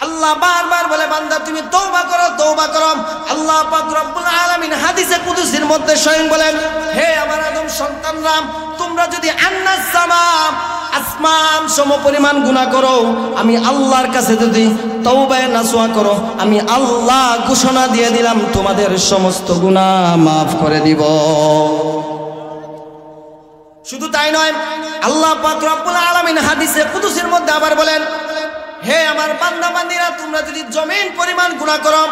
আল্লাহ বারবার বলে বান্দা তুমি তওবা করো তওবা করো। আল্লাহ পাক রব্বুল আলামিন হাদিসে কুদসির মধ্যে স্বয়ং বলেন, হে আমার আদম সন্তানরা, তোমরা যদি আন্নাস সামা আসমান সম পরিমাণ গুনাহ করো, আমি আল্লাহর কাছে যদি তওবায়ে নাসুহা করো, আমি আল্লাহ ঘোষণা দিয়ে দিলাম তোমাদের সমস্ত গুনাহ মাফ করে দিব। শুধু তাই নয়, আল্লাহ পাক রব্বুল আলামিন হাদিসে কুদসির মধ্যে আবার বলেন, হে আমার বান্দা বান্দীরা, তোমরা যদি জমিন পরিমাণ গুনাহ করো,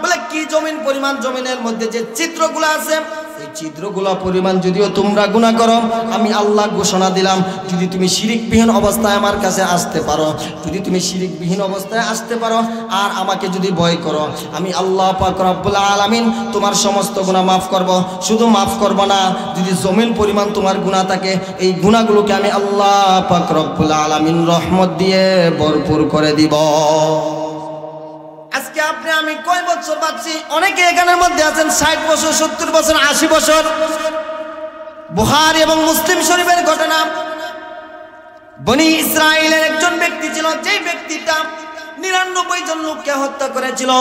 বলে কি জমিন পরিমাণ? জমিনের মধ্যে যে চিত্রগুলো আছে, এই চিত্রগুলো পরিমাণ যদিও তোমরা গুনাহ করো, আমি আল্লাহ ঘোষণা দিলাম, যদি তুমি শিরিকবিহীন অবস্থায় আমার কাছে আসতে পারো, যদি তুমি শিরিকবিহীন অবস্থায় আসতে পারো আর আমাকে যদি ভয় করো, আমি আল্লাহ পাক রব্বুল আলামিন তোমার সমস্ত গুনাহ মাফ করব। শুধু মাফ করব না, যদি জমিন পরিমাণ তোমার গুনাহ থাকে, এই গুনাহগুলোকে আমি আল্লাহ পাক রব্বুল আলামিন রহমত দিয়ে ভরপুর করে দিব। আজকে আপনি আমি কয় বছর বাঁচছি? অনেকে এখানের মধ্যে আছেন 60 বছর, 70 বছর, 80 বছর। বুখারী এবং মুসলিম শরীফের ঘটনা, বনি ইসরাইলের একজন ব্যক্তি ছিল, যেই ব্যক্তিটা 99 জন লোককে হত্যা করেছিল।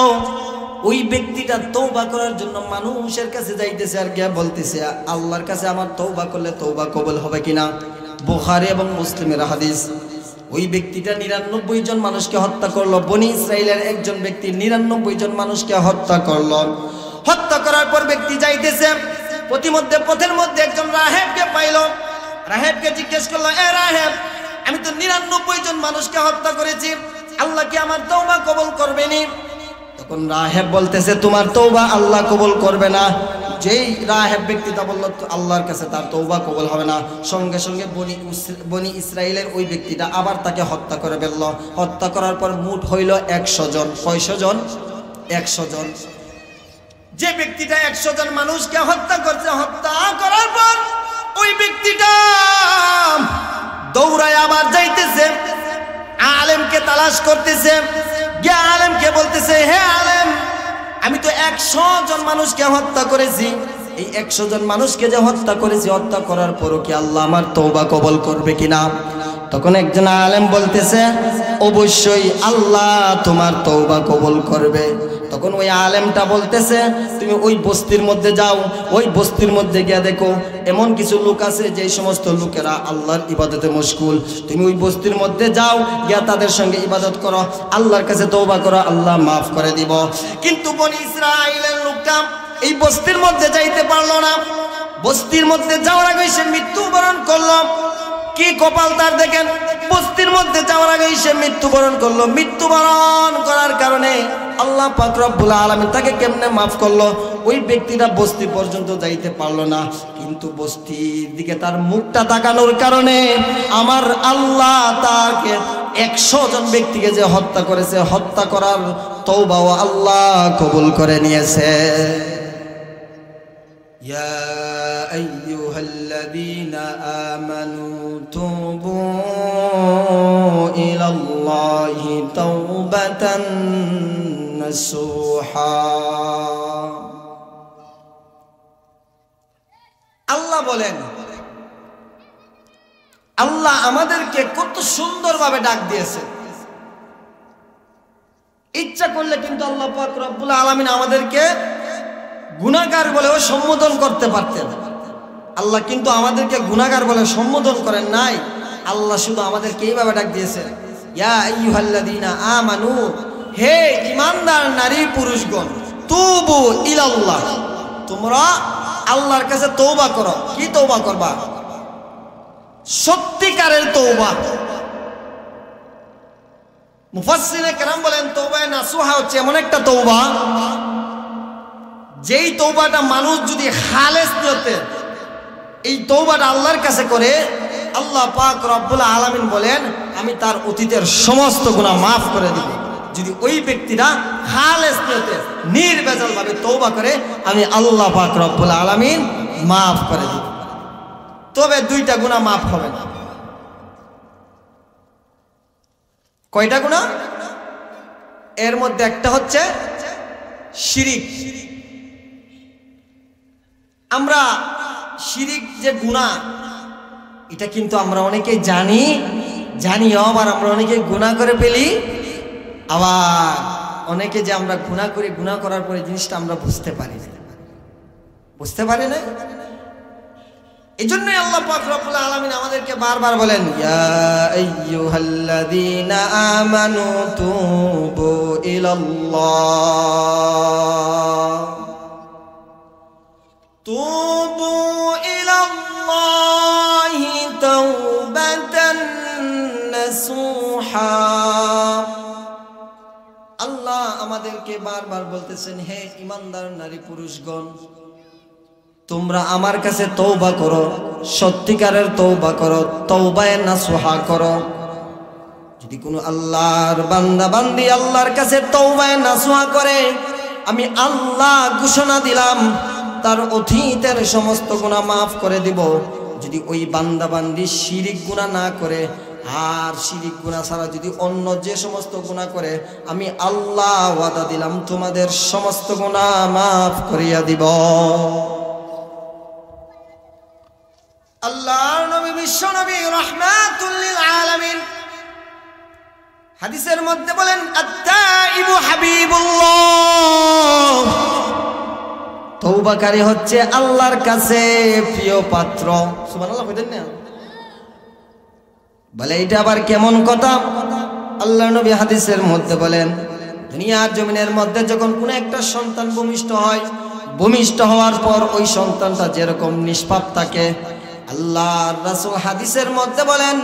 ওই ব্যক্তিটা তওবা করার জন্য মানুষের কাছে যাইতেছে আর গিয়া বলতেছে, আল্লাহর কাছে আমার তওবা করলে তওবা কবুল হবে কিনা। বুখারী এবং মুসলিমের হাদিস। ওই ব্যক্তিটা 99 জন মানুষকে হত্যা করলো। বনি ইসরাইলের একজন ব্যক্তি 99 জন মানুষকে হত্যা করলো। হত্যা করার পর ব্যক্তি যাইতেছে, পথের মধ্যে একজন রাহেবকে পাইলো। রাহেবকে জিজ্ঞেস করলো, এ রাহেব, আমি তো 99 জন মানুষকে হত্যা করেছি, আল্লাহ কি আমার তওবা কবুল করবেনি? তখন রাহেব বলতেছে, তোমার তওবা আল্লাহ কবুল করবে না। যেই রাহেব ব্যক্তিটা বলল আল্লাহর কাছে তার তওবা কবুল হবে না, সঙ্গে সঙ্গে বনি ইসরাইলের ওই ব্যক্তিটা আবার তাকে হত্যা করে ফেলল। হত্যা করার পর মোট হইল 100 জন। কয়শো জন? 100 জন। যে ব্যক্তিটা 100 জন মানুষকে হত্যা করছে, হত্যা করার পর ওই ব্যক্তিটা দৌড়ায় আবার যাইতেছে, আলেমকে তালাশ করতেছে, গিয়ে আলেমকে বলতেছে, হে আলেম, আমি তো 100 জন মানুষকে হত্যা করেছি, এই 100 জন মানুষকে যে হত্যা করেছি, হত্যা করার পরও কি আল্লাহ আমার তওবা কবুল করবে কিনা? তখন একজন আলেম বলতেছে, অবশ্যই আল্লাহ তোমার তওবা কবুল করবে। তখন ওই আলেমটা বলতেছে, তুমি ওই বস্তির মধ্যে যাও, ওই বস্তির মধ্যে গিয়ে দেখো এমন কিছু লোক আছে যে সমস্ত লোকেরা আল্লাহর ইবাদতে মশগুল। তুমি ওই বস্তির মধ্যে যাও, গিয়া তাদের সঙ্গে ইবাদত করো, আল্লাহর কাছে তওবা করো, আল্লাহ মাফ করে দিব। কিন্তু বনি ইসরাইলের লোকটা এই বস্তির মধ্যে যাইতে পারলো না। বস্তির মধ্যে যাওয়ার আগে সে মৃত্যুবরণ করলো। কি কপাল তার দেখেন, বস্তির মধ্যে যাওয়ার আগে সে মৃত্যুবরণ করলো। মৃত্যুবরণ করার কারণে আল্লাহ পাক রব্বুল আলামিন তাকে কেমনে মাফ করলো? ওই ব্যক্তিটা বস্তি পর্যন্ত যাইতে পারলো না, কিন্তু বস্তির দিকে তার মুখটা তাকানোর কারণে আমার আল্লাহ তাকে 100 জন ব্যক্তিকে যে হত্যা করেছে, হত্যা করার তওবাও আল্লাহ কবুল করে নিয়েছে। ইয়া আইয়ুহাল্লাযীনা আমানু তুবু ইলাল্লাহি তাওবাতান নাসুহা। আল্লাহ বলেন, আল্লাহ আমাদেরকে কত সুন্দরভাবে ডাক দিয়েছে। ইচ্ছা করলে কিন্তু আল্লাহ পাক রব্বুল আলামিন আমাদেরকে গুনাহগার বলেও সম্বোধন করতে পারতেন। আল্লাহ কিন্তু আমাদেরকে গুনাহগার বলে সম্বোধন করেন নাই। আল্লাহ শুধু আমাদেরকে এইভাবে ডাক দিয়েছে, ইয়া আইয়ুহাল্লাযীনা আমানু, হে ঈমানদার নারী পুরুষগণ, তুবু ইলাল্লাহ, তোমরা আল্লাহর কাছে তওবা করো। কি তওবা করবা? সত্যিকারের তওবা। মুফাসসিরে কেরাম বলেন, তওবায়ে নাসুহা হচ্ছে এমন একটা তওবা, যেই তওবাটা মানুষ যদি খালেস নিয়তে এই তওবাটা আল্লাহর কাছে করে, আল্লাহ পাক রব্বুল আলামিন বলেন আমি তার অতীতের সমস্ত গুনাহ মাফ করে দিব। যদি ওই ব্যক্তিরা খালেস নিয়তে নির্ভেজাল ভাবে তওবা করে, আমি আল্লাহ পাক রব্বুল আলামিন মাফ করে দিব। তবে 2টা গুনাহ মাফ হবে না। কয়টা গুনাহ? এর মধ্যে একটা হচ্ছে শিরিক। আমরা শিরিক যে গুনাহ, এটা কিন্তু আমরা অনেকেই জানিও, আবার আমরা অনেকে গুনাহ করে ফেলি, আবার অনেকে যে আমরা গুনাহ করি, গুনাহ করার পরে জিনিসটা আমরা বুঝতে পারি না। এজন্যই আল্লাহ পাক রব্বুল আলামিন আমাদেরকে বারবার বলেন, ইয়া আইয়ুহাল্লাযীনা আমানু তুবু ইলাল্লাহি তাওবাতান নাসুহা। আল্লাহ আমাদেরকে বারবার বলতেছেন, হে ঈমানদার নারী পুরুষগণ, তোমরা আমার কাছে তওবা করো, সত্যিকারের তওবা করো, তওবায়ে নাসুহা করো। যদি কোনো আল্লাহর বান্দা বান্দি আল্লাহর কাছে তওবায়ে নাসুহা করে, আমি আল্লাহ ঘোষণা দিলাম তার অতীতের সমস্ত গুনাহ মাফ করে দিব। যদি ওই বান্দা বান্দি শিরিক গুনাহ না করে, আর শিরিক গুনাহ ছাড়া যদি অন্য যে সমস্ত গুনাহ করে, আমি আল্লাহ ওয়াদা দিলাম তোমাদের সমস্ত গুনাহ মাফ করিয়া দিব। আল্লাহর নবী বিশ্ব নবী রাহমাতুল লিল আলামিন হাদিসের মধ্যে বলেন, আত-তাইবু হাবিবুল্লাহ, তওবাকারী হচ্ছে আল্লাহর কাছে প্রিয় পাত্র। সুবহানাল্লাহ কইতেন না? বলে এটা আবার কেমন কথা? আল্লাহর নবী হাদিসের মধ্যে বলেন, দুনিয়ার জমিনের মধ্যে যখন কোনো একটা সন্তান ভূমিষ্ঠ হয়, ভূমিষ্ঠ হওয়ার পর ওই সন্তানটা যেরকম নিষ্পাপ থাকে, আল্লাহর রাসূল হাদিসের মধ্যে বলেন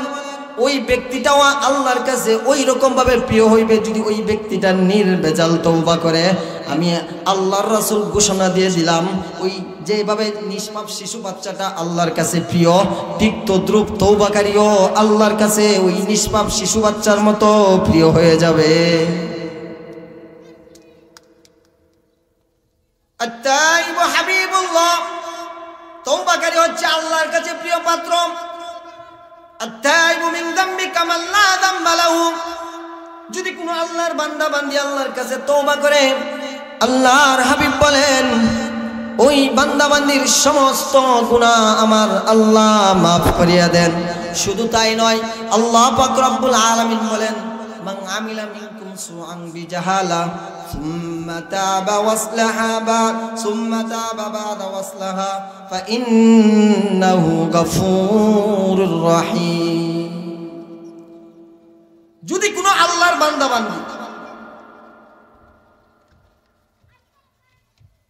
ওই ব্যক্তিটাও আল্লাহর কাছে ওই রকম ভাবে প্রিয় হইবে যদি ওই ব্যক্তিটা নির্ভেজাল তওবা করে। আমি আল্লাহর রাসূল ঘোষণা দিয়ে দিলাম, ওই যেভাবে নিষ্পাপ শিশু বাচ্চাটা আল্লাহর কাছে প্রিয়, ঠিক তদ্রূপ তওবাকারীও আল্লাহর কাছে ওই নিষ্পাপ শিশু বাচ্চার মতো প্রিয় হয়ে যাবে। আত-তাইবু হাবিবুল্লাহ, তওবাকারী হচ্ছে আল্লাহর কাছে প্রিয় পাত্র। আত-তাইবু মিন যামবি কামান লা যামবা লাহু, যদি কোনো আল্লাহর বান্দা বান্দি আল্লাহর কাছে তওবা করে, আল্লাহর হাবিব বলেন ওই বান্দা বান্দির সমস্ত গুনাহ আমার আল্লাহ মাফ করিয়া দেন। শুধু তাই নয়, আল্লাহ পাক রব্বুল আলামিন বলেন, মান আমিলা মিনকুম সুআন বিজাহালা সুম্মা তাবা ওয়াসলাহা বা'দা ওয়াসলাহা ফাইন্নাহু গফুরুর রহিম। যদি কোনো আল্লাহর বান্দা বান্দি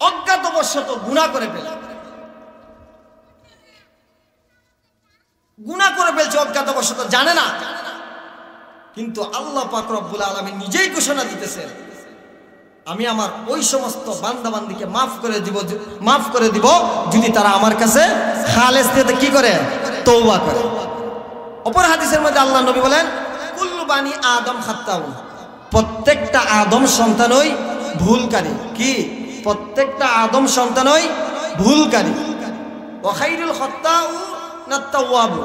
অজ্ঞাতবশত গুনাহ করে ফেলছে, অজ্ঞাতবশত জানে না, কিন্তু আল্লাহ পাক রব্বুল আলামিন নিজেই ঘোষণা দিতেছেন, আমি আমার ওই সমস্ত বান্দা বান্দিকে মাফ করে দিব যদি তারা আমার কাছে খালেস দিয়ে কি করে, তওবা করে। অপর হাদিসের মধ্যে আল্লাহ নবী বলেন, কুল্লু বানি আদম খাত্তাউন, প্রত্যেকটা আদম সন্তানই ভুলকারী। কি? প্রত্যেকটা আদম সন্তানই ভুলকারী। ওয়া খায়রুল খাত্তাউনা তাওয়াবু,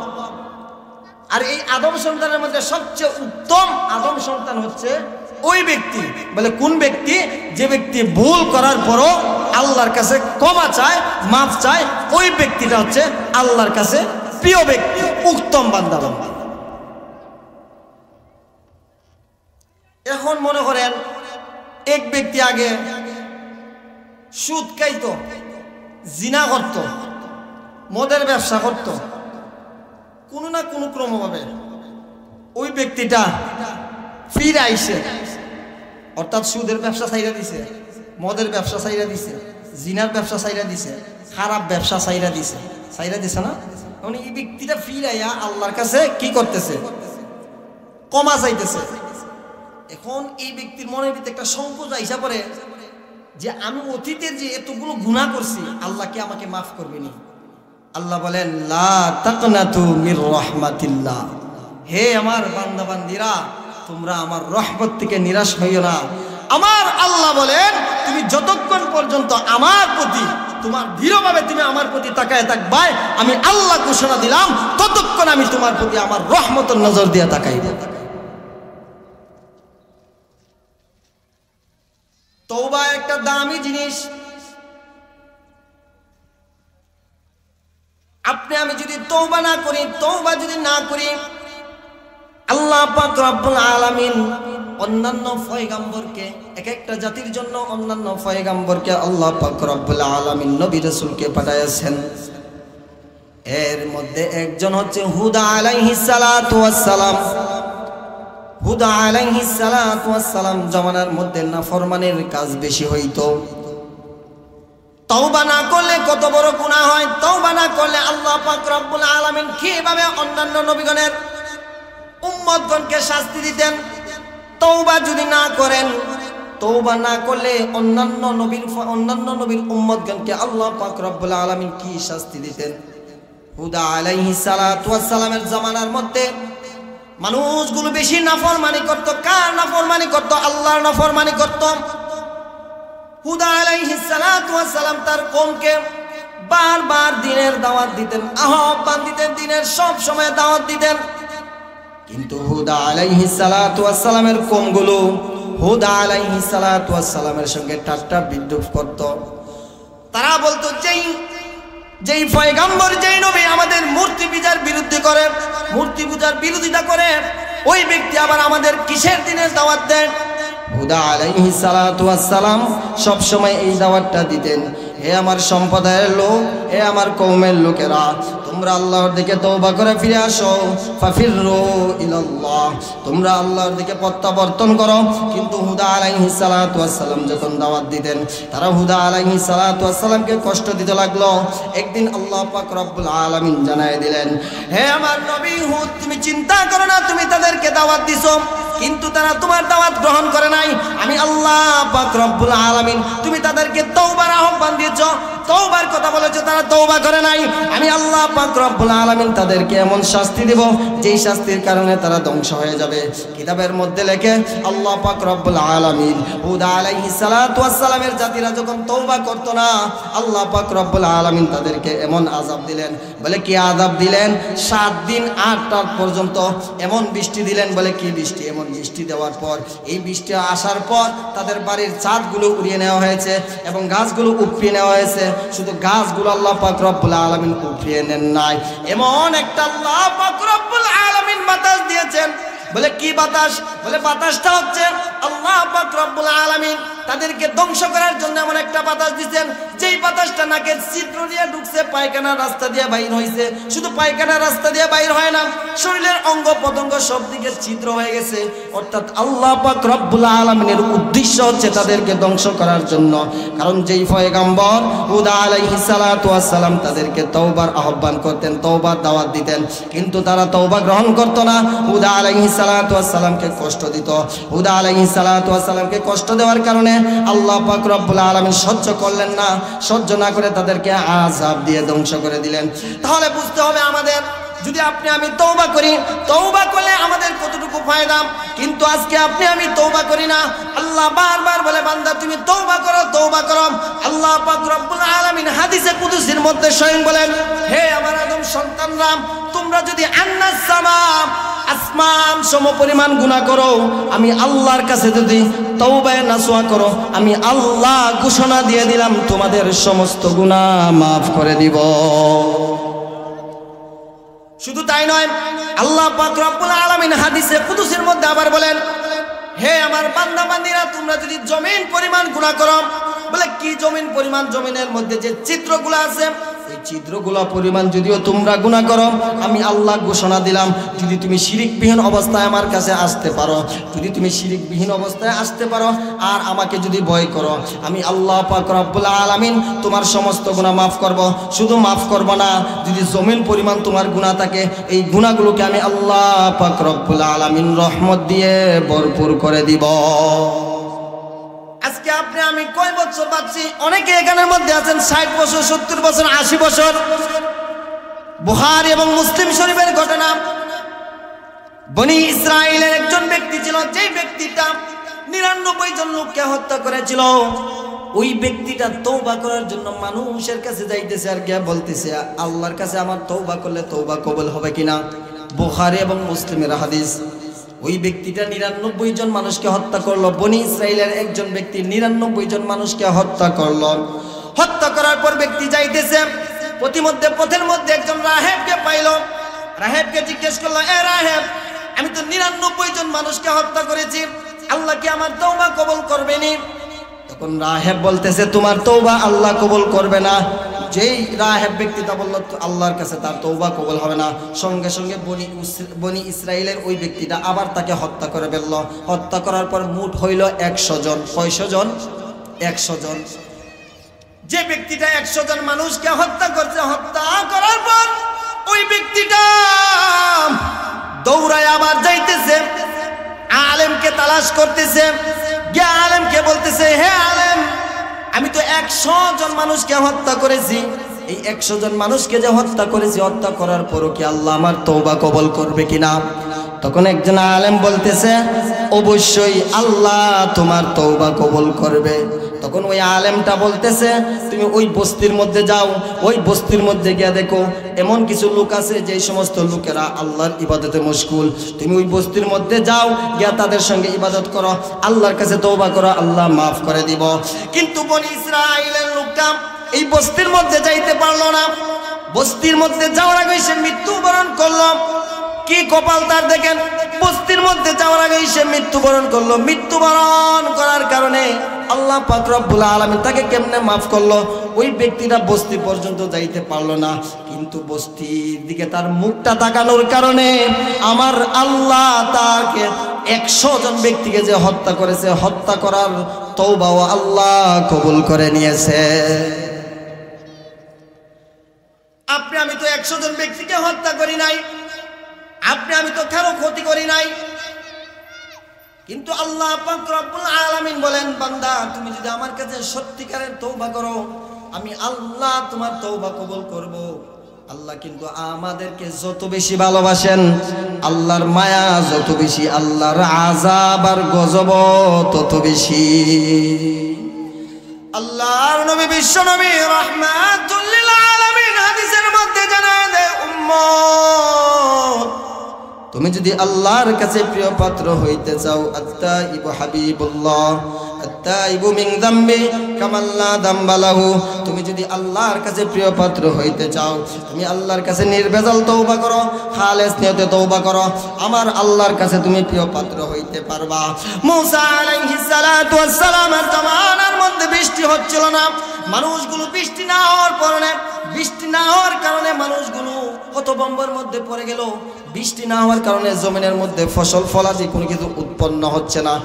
আর এই আদম সন্তানের মধ্যে সবচেয়ে উত্তম আদম সন্তান হচ্ছে ওই ব্যক্তি। বলে কোন ব্যক্তি? যে ব্যক্তি ভুল করার পরও আল্লাহর কাছে ক্ষমা চায়, মাফ চায়, ওই ব্যক্তিটা হচ্ছে আল্লাহর কাছে প্রিয় ব্যক্তি, উত্তম বান্দা বান্দা। এখন মনে করেন এক ব্যক্তি আগে সুদ খাইত, জিনা করত, মদের ব্যবসা করত, কোনো না কোনো ক্রমভাবে ওই ব্যক্তিটা ফিরে আইছে, অর্থাৎ সুদের ব্যবসা ছাইরা দিছে, মদের ব্যবসা ছাইরা দিছে, জিনার ব্যবসা ছাইরা দিছে, খারাপ ব্যবসা ছাইরা দিছে না? মানে এই ব্যক্তিটা ফিরে আইয়া আল্লাহর কাছে কি করতেছে? ক্ষমা চাইতেছে। এখন এই ব্যক্তির মনের ভিতরে একটা সংকোচ আইসা পড়ে যে আমি অতীতের যে এতগুলো গুনাহ করছি, আল্লাহ কি আমাকে মাফ করবে না? আল্লাহ বলেন, লা তাকনাতু মির রাহমাতিল্লাহ, হে আমার বান্দা বান্দিরা, তোমরা আমার রহমত থেকে নিরাশ হইও না। আমার আল্লাহ বলেন, তুমি যতক্ষণ পর্যন্ত আমার প্রতি তোমার দৃঢ়ভাবে তুমি আমার প্রতি তাকায় থাকবে, আমি আল্লাহ ঘোষণা দিলাম, ততক্ষণ আমি তোমার প্রতি আমার রহমতের নজর দিয়ে তাকাইব। তওবা একটা দামি জিনিস। আপনি আমি যদি তওবা না করি, তওবা যদি না করি, আল্লাহ পাক রব্বুল আলামিন অন্যান্য পয়গম্বরকে, এক একটা জাতির জন্য অন্যান্য পয়গম্বরকে আল্লাহ পাক রব্বুল আলামিন নবী রাসূলকে পাঠাইছেন। এর মধ্যে একজন হচ্ছে হুদা আলাইহিস সালাতু ওয়াস সালাম। হুদা আলাইহিস সালাতু ওয়াস সালাম জামানার মধ্যে নাফরমানের কাজ বেশি হইতো। তওবা না করলে কত বড় গুনাহ হয়, তওবা না করলে আল্লাহ পাক রব্বুল আলামিন কিভাবে অন্যান্য নবীগণের উম্মতগণকে শাস্তি দিতেন। তওবা যদি না করেন, তওবা না করলে অন্যান্য নবীর উম্মতগণকে আল্লাহ পাক রব্বুল আলামিন কি শাস্তি দিতেন। হুদা আলাইহিস সালাতু ওয়াস সালামের জামানার মধ্যে মানুষগুলো বেশি নাফরমানি করত। কার নাফরমানি করত? আল্লাহর নাফরমানি করত। হুদা আলাইহিস সালাতু ওয়াস সালাম তার কওমকে বারবার দ্বীনের দাওয়াত দিতেন, আহ্বান দিতেন, দ্বীনের সব সময় দাওয়াত দিতেন। কিন্তু হুদা আলাইহিস সালাতু ওয়াস সালামের কওমগুলো হুদা আলাইহিস সালাতু ওয়াস সালামের সঙ্গে ঠাট্টা বিদ্রূপ করত। তারা বলতো যেই পয়গম্বর, যেই নবী আমাদের মূর্তি পূজার বিরুদ্ধে করে, মূর্তি পূজার বিরোধিতা করে, ওই ব্যক্তি আবার আমাদের কিসের দিনের দাওয়াত দেন? হুদা আলাইহিস সালাতু ওয়াস সালাম সব সময় এই দাওয়াতটা দিতেন, হে আমার সম্প্রদায়ের লোক, হে আমার কওমের লোকেরা, তোমরা আল্লাহর দিকে তওবা করে ফিরে আসো। ফাফিরু ইলাল্লাহ, তোমরা আল্লাহর দিকে প্রত্যাবর্তন করো। কিন্তু হুদা আলাইহিস সালাতু ওয়াস সালাম যখন দাওয়াত দিতেন, তারা হুদা আলাইহিস সালাতু ওয়াস সালামকে কষ্ট দিতে লাগলো। একদিন আল্লাহ পাক রব্বুল আলামিন জানায় দিলেন, হে আমার নবী হুদ, তুমি চিন্তা করো না, তুমি তাদেরকে দাওয়াত দিছো কিন্তু তারা তোমার দাওয়াত গ্রহণ করে নাই। আমি আল্লাহ পাক রব্বুল আলামিন, তুমি তাদেরকে তওবার আহ্বান দিয়েছো, তওবার কথা বলেছো, তারা তওবা করে নাই। আমি আল্লাহ পাক রব্বুল আলামিন তাদেরকে এমন শাস্তি দেব যেই শাস্তির কারণে তারা ধ্বংস হয়ে যাবে। কিতাবের মধ্যে লেখে আল্লাহ পাক রব্বুল আলামিন হুদা আলাইহিস সালাতু ওয়াস সালামের জাতিরা যখন তওবা করত না, আল্লাহ পাক রব্বুল আলামিন তাদেরকে এমন আযাব দিলেন। বলে কি আযাব দিলেন? 7 দিন 8 রাত পর্যন্ত এমন বৃষ্টি দিলেন। বলে কি বৃষ্টি? এমন বৃষ্টি দেওয়ার পর, এই বৃষ্টি আসার পর তাদের বাড়ির ছাদগুলো উড়িয়ে নেওয়া হয়েছে এবং গাছগুলো উপড়িয়ে নেওয়া হয়েছে। শুধু গাছগুলো আল্লাহ পাক রব্বুল আলামিন উপড়িয়ে নেন নাই, এমন একটা আল্লাহ পাক রব্বুল আলামিন বাতাস দিয়েছেন। বলে কি বাতাস? বলে বাতাসটা হচ্ছে আল্লাহ পাক রব্বুল আলামিন তাদেরকে ধ্বংস করার জন্য এমন একটা বাতাস দিয়েছেন, যেই বাতাসটা নাকের ছিদ্র দিয়ে ঢুকছে, পায়খানার রাস্তা দিয়ে বাইর হয়েছে। শুধু পায়খানার রাস্তা দিয়ে বাইর হয় না, শরীরের অঙ্গ প্রত্যঙ্গ সব দিকে ছিদ্র হয়ে গেছে। অর্থাৎ আল্লাহ পাক রব্বুল আলামিনের উদ্দেশ্য হচ্ছে তাদেরকে ধ্বংস করার জন্য। কারণ যেই পয়গম্বর হুদা আলাইহিস সালাতু ওয়াস সালাম তাদেরকে তওবার আহ্বান করতেন, তওবার দাওয়াত দিতেন, কিন্তু তারা তওবা গ্রহণ করত না। হুদা আলাইহিস সালাতু ওয়াস সালামকে কষ্ট দিত। হুদা আলাইহিস সালাতু ওয়াস সালামকে কষ্ট দেওয়ার কারণে আল্লাহ পাক রব্বুল আলামিন সহ্য করলেন না, সহ্য না করে তাদেরকে আযাব দিয়ে ধ্বংস করে দিলেন। তাহলে বুঝতে হবে আমাদের, যদি আপনি আমি তওবা করি, তওবা করলে আমাদের কতটুকু ফায়দা। কিন্তু আজকে আপনি আমি তওবা করি না। আল্লাহ বারবার বলে, বান্দা তুমি তওবা করো, তওবা করো। আল্লাহ পাক রব্বুল আলামিন হাদিসে কুদসির মধ্যে স্বয়ং বলেন, হে আমার আদম সন্তানরা, তোমরা যদি আন্নাস সামা, আসমান সম পরিমাণ গুনাহ করো, আমি আল্লাহর কাছে যদি তওবায়ে নাসুহা করো, আমি আল্লাহ ঘোষণা দিয়ে দিলাম তোমাদের সমস্ত গুনাহ মাফ করে দিব। শুধু তাই নয়, আল্লাহ পাক রব্বুল আলামিন হাদিসে কুদসির মধ্যে আবার বলেন, হে আমার বান্দা বান্দীরা, তোমরা যদি জমিন পরিমাণ গুনাহ করো, বলে কি জমিন পরিমাণ? জমিনের মধ্যে যে চিত্রগুলো আছে, এই চিত্রগুলো পরিমাণ যদিও তোমরা গুনাহ করো, আমি আল্লাহ ঘোষণা দিলাম, যদি তুমি শিরিকবিহীন অবস্থায় আমার কাছে আসতে পারো, যদি তুমি শিরিকবিহীন অবস্থায় আসতে পারো আর আমাকে যদি ভয় করো, আমি আল্লাহ পাক রব্বুল আলামিন তোমার সমস্ত গুনাহ মাফ করব। শুধু মাফ করব না, যদি জমিন পরিমাণ তোমার গুনাহ থাকে, এই গুনাহগুলোকে আমি আল্লাহ পাক রব্বুল আলামিন রহমত দিয়ে ভরপুর করে দিব। আজকে আপনি আমি কয় বছর বাঁচছি? অনেকে এখানের মধ্যে আছেন 60 বছর, 70 বছর, 80 বছর। বুখারী এবং মুসলিম শরীফের ঘটনা, বনি ইসরাইলের একজন ব্যক্তি ছিল, যেই ব্যক্তিটা 99 জন লোককে হত্যা করেছিল। ওই ব্যক্তিটা তওবা করার জন্য মানুষের কাছে যাইতেছে আর গিয়ে বলতেছে, আল্লাহর কাছে আমার তওবা করলে তওবা কবুল হবে কিনা। বুখারী এবং মুসলিমের হাদিস। ওই ব্যক্তিটা 99 জন মানুষকে হত্যা করলো। বনি ইসরাইলের একজন ব্যক্তি 99 জন মানুষকে হত্যা করলো। হত্যা করার পর ব্যক্তি যাইতেছে, পথের মধ্যে একজন রাহেবকে পাইলো। রাহেবকে জিজ্ঞেস করলো, এ রাহেব, আমি তো 99 জন মানুষকে হত্যা করেছি, আল্লাহ কি আমার তওবা কবুল করবে না? তখন রাহেব বলতেছে তোমার তওবা আল্লাহ কবুল করবে না। যেই রাহেব ব্যক্তিটা বলল আল্লাহর কাছে তার তওবা কবুল হবে না, সঙ্গে সঙ্গে বনি ইসরাইলের ওই ব্যক্তিটা আবার তাকে হত্যা করে ফেলল। হত্যা করার পর মোট হইল 100 জন। কয়শো জন? 100 জন। যে ব্যক্তিটা 100 জন মানুষকে হত্যা করছে, হত্যা করার পর ওই ব্যক্তিটা দৌড়ায় আবার যাইতেছে, আলেমকে তালাশ করতেছে, গিয়ে আলেমকে বলতেছে হে আলেম, আমি তো 100 জন মানুষকে হত্যা করেছি, এই 100 জন মানুষকে যে হত্যা করেছি, হত্যা করার পরও কি আল্লাহ আমার তওবা কবুল করবে কিনা? তখন একজন আলেম বলতেছে অবশ্যই আল্লাহ তোমার তওবা কবুল করবে। তখন ওই আলেমটা বলতেছে তুমি ওই বস্তির মধ্যে যাও, ওই বস্তির মধ্যে গিয়ে দেখো এমন কিছু লোক আছে যে সমস্ত লোকেরা আল্লাহর ইবাদতে মশগুল, তুমি ওই বস্তির মধ্যে যাও, গিয়ে তাদের সঙ্গে ইবাদত করো, আল্লাহর কাছে তওবা করো, আল্লাহ মাফ করে দিব। কিন্তু বনি ইসরাইলের লোকটা এই বস্তির মধ্যে যাইতে পারলো না। বস্তির মধ্যে যাওয়ার আগে সে মৃত্যুবরণ করলো। কি কপাল তার দেখেন, বস্তির মধ্যে যাওয়ার আগে সে মৃত্যুবরণ করলো। মৃত্যুবরণ করার কারণে আল্লাহ পাক রব্বুল আলামিন তাকে কেমনে মাফ করলো? ওই ব্যক্তিটা বস্তি পর্যন্ত যাইতে পারলো না, কিন্তু বস্তির দিকে তার মুখটা তাকানোর কারণে আমার আল্লাহ তাকে 100 জন ব্যক্তিকে যে হত্যা করেছে, হত্যা করার তওবাও আল্লাহ কবুল করে নিয়েছে। আপনি আমি তো 100 জন ব্যক্তিকে হত্যা করি নাই, আপনি আমি তো কারো ক্ষতি করি নাই, কিন্তু আল্লাহ পাক রব্বুল আলামিন বলেন বান্দা তুমি যদি আমার কাছে সত্যিকারের তওবা করো, আমি আল্লাহ তোমার তওবা কবুল করব। আল্লাহ কিন্তু আমাদেরকে যত বেশি ভালোবাসেন, আল্লাহর মায়া যত বেশি, আল্লাহর আযাব আর গজব তত বেশি। আল্লাহর নবী বিশ্ব নবী রাহমাতুল লিল আলামিন হাদিসের মধ্যে জানায় দেয় উম্মত তুমি যদি আল্লাহর কাছে প্রিয় পাত্র হইতে চাও, আত্তাইবু হাবিবুল্লাহ আত্তাইবু মিন যামবি কামাল্লা যামবা লাহু, তুমি যদি আল্লাহর কাছে প্রিয় পাত্র হইতে চাও, তুমি আল্লাহর কাছে নির্ভেজাল তওবা করো, খালেস নিয়তে তওবা করো, আমার আল্লাহর কাছে তুমি প্রিয় পাত্র হইতে পারবা। মুসা আলাইহিস সালাতু ওয়াস সালামের জামানার মধ্যে বৃষ্টি হচ্ছিল না, মানুষগুলো বৃষ্টি না হওয়ার কারণে মানুষগুলো হতভম্বের মধ্যে পড়ে গেল। বৃষ্টি না হওয়ার কারণে জমিনের মধ্যে ফসল ফলাদি কোনো কিছু উৎপন্ন হচ্ছে না,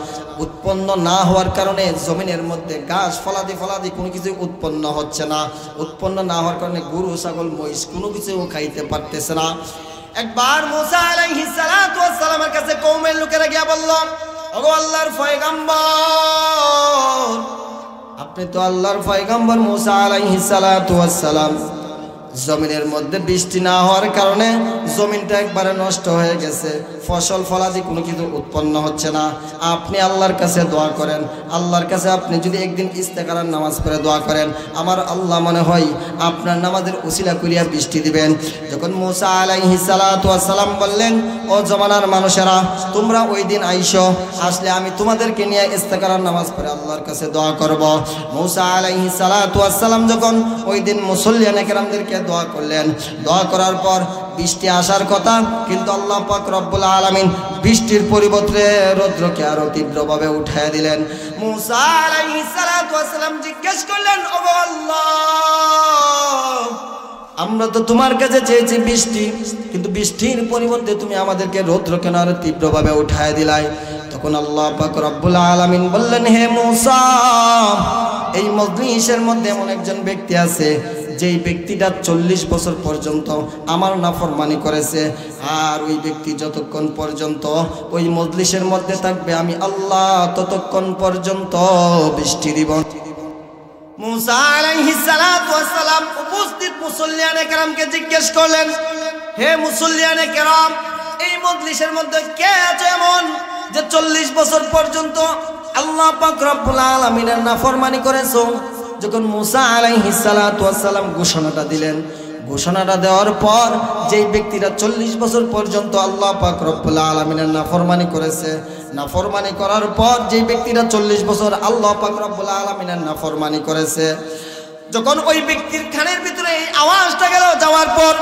উৎপন্ন না হওয়ার কারণে জমিনের মধ্যে ঘাস ফলাদি কোনো কিছু উৎপন্ন হচ্ছে না, উৎপন্ন না হওয়ার কারণে গরু ছাগল মহিষ কোনো কিছু খাইতে পারতেছে না। একবার মুসা আলাইহিস সালাতু ওয়াস সালামের কাছে কওমের লোকেরা গিয়া বলল, ওগো আল্লাহর পয়গম্বর, আপনি তো আল্লাহর পয়গম্বর মুসা আলাইহিস সালাতু ওয়াস সালাম, জমিনের মধ্যে বৃষ্টি না হওয়ার কারণে জমিনটা একবারে নষ্ট হয়ে গেছে, ফসল ফলাদি কোনো কিছু উৎপন্ন হচ্ছে না, আপনি আল্লাহর কাছে দোয়া করেন, আল্লাহর কাছে আপনি যদি একদিন ইস্তেখারার নামাজ পড়ে দোয়া করেন, আমার আল্লাহ মনে হয় আপনার নামাজের উসিলা করিয়া বৃষ্টি দিবেন। যখন মুসা আলাইহিস সালাতু ওয়াস সালাম বললেন, ও জমানার মানুষেরা তোমরা ওই দিন আইসো, আসলে আমি তোমাদেরকে নিয়ে ইস্তেখারার নামাজ পড়ে আল্লাহর কাছে দোয়া করব। মুসা আলাইহিস সালাতু ওয়াস সালাম যখন ওই দিন মুসল্লিয়ানে কেরামদেরকে দোয়া করলেন, দোয়া করার পর বৃষ্টি আসার কথা, কিন্তু আল্লাহ পাক রব্বুল আলামিন বৃষ্টির পরিবর্তে রৌদ্রকে আরো তীব্রভাবে উঠায় দিলেন। মুসা আলাইহিস সালাতু ওয়াস সালাম জিজ্ঞেস করলেন, ওগো আল্লাহ, আমরা তো তোমার কাছে চেয়েছি বৃষ্টি, কিন্তু বৃষ্টির পরিবর্তে তুমি আমাদেরকে রৌদ্র কেন আরো তীব্রভাবে উঠায় দিলাই? তখন আল্লাহ পাক রব্বুল আলামিন বললেন, হে মুসা, এই মজলিসের মধ্যে এমন একজন ব্যক্তি আছে যেই ব্যক্তিটা 40 বছর পর্যন্ত আমার নাফরমানি করেছে, আর ওই ব্যক্তি যতক্ষণ পর্যন্ত ওই মজলিসের মধ্যে থাকবে আমি আল্লাহ ততক্ষণ পর্যন্ত বৃষ্টি দিব। মুসা আলাইহিস সালাতু ওয়াস সালাম উপস্থিত মুসল্লিয়ানে কেরামকে জিজ্ঞেস করলেন, হে মুসল্লিয়ানে কেরাম, এই মজলিসের মধ্যে কে আছে এমন যে 40 বছর পর্যন্ত আল্লাহ পাক রব্বুল আলামিনের নাফরমানি করেছো? যখন মুসা আলাইহিস সালাতু ওয়াস সালাম ঘোষণাটা দিলেন, ঘোষণাটা দেওয়ার পর যেই ব্যক্তিরা 40 বছর পর্যন্ত আল্লাহ পাক রব্বুল আলামিনের নাফরমানি করেছে, নাফরমানি করার পর যেই ব্যক্তিরা 40 বছর আল্লাহ পাক রব্বুল আলামিনের নাফরমানি করেছে, যখন ওই ব্যক্তির কানের ভিতরে এই আওয়াজটা গেল, যাওয়ার পর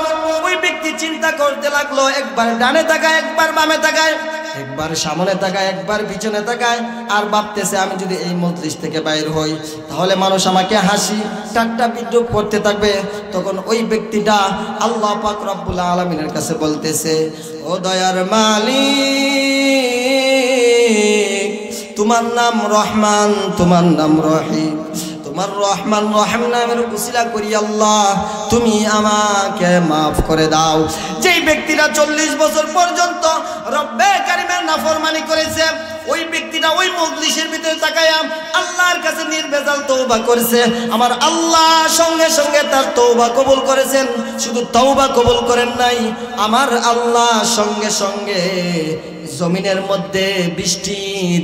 ওই ব্যক্তি চিন্তা করতে লাগলো, একবার ডানে তাকায় একবার বামে তাকায়, একবার সামনে তাকায়, একবার পিছনে তাকায়, আর ভাবতেছে আমি যদি এই মজলিস থেকে বাইর হই তাহলে মানুষ আমাকে হাসি ঠাট্টা বিদ্রুপ করতে থাকবে। তখন ওই ব্যক্তিটা আল্লাহ পাক রব্বুল আলামিনের কাছে বলতেছে, ও দয়ার মালিক, তোমার নাম রহমান, তোমার নাম রহিম, তোমার রহমান রহিম নামের উসিলা করি আল্লাহ তুমি আমাকে মাফ করে দাও। যেই ব্যক্তিরা 40 বছর পর্যন্ত রব্বে কারিমের নাফরমানি করেছে, ওই ব্যক্তিটা ওই মজলিসের ভিতরে তাকায়া আল্লাহর কাছে নির্বেজাল তওবা করেছে, আমার আল্লাহ সঙ্গে সঙ্গে তার তওবা কবুল করেছেন। শুধু তওবা কবুল করেন নাই, আমার আল্লাহ সঙ্গে সঙ্গে জমিনের মধ্যে বৃষ্টি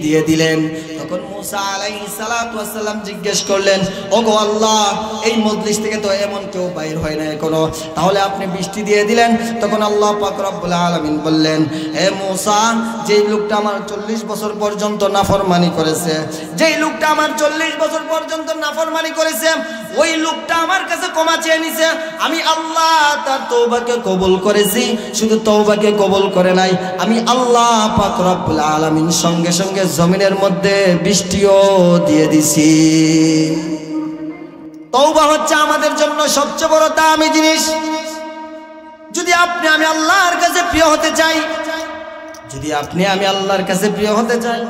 দিয়ে দিলেন। তখন মুসা আলাইহিস সালাতু ওয়াস সালাম জিজ্ঞেস করলেন, ওগো আল্লাহ, এই মজলিস থেকে তো এমন কেউ বাইর হয় না এখনো, তাহলে আপনি বৃষ্টি দিয়ে দিলেন। তখন আল্লাহ পাক রব্বুল আলামিন বললেন, হে মুসা, যেই লোকটা আমার 40 বছর পর্যন্ত নাফরমানি করেছে, যেই লোকটা আমার 40 বছর পর্যন্ত নাফরমানি করেছে, ওই লোকটা আমার কাছে ক্ষমা চেয়ে নিছে, আমি আল্লাহ তার তওবাকে কবুল করেছি। শুধু তওবাকে কবুল করে নাই, আমি আল্লাহ পাক রব্বুল আলামিন সঙ্গে সঙ্গে জমিনের মধ্যে বৃষ্টিও দিয়ে দিছি। তওবা হচ্ছে আমাদের জন্য সবচেয়ে বড় দামি জিনিস। যদি আপনি আমি আল্লাহর কাছে প্রিয় হতে চাই, যদি আপনি আমি আল্লাহর কাছে প্রিয় হতে চাই,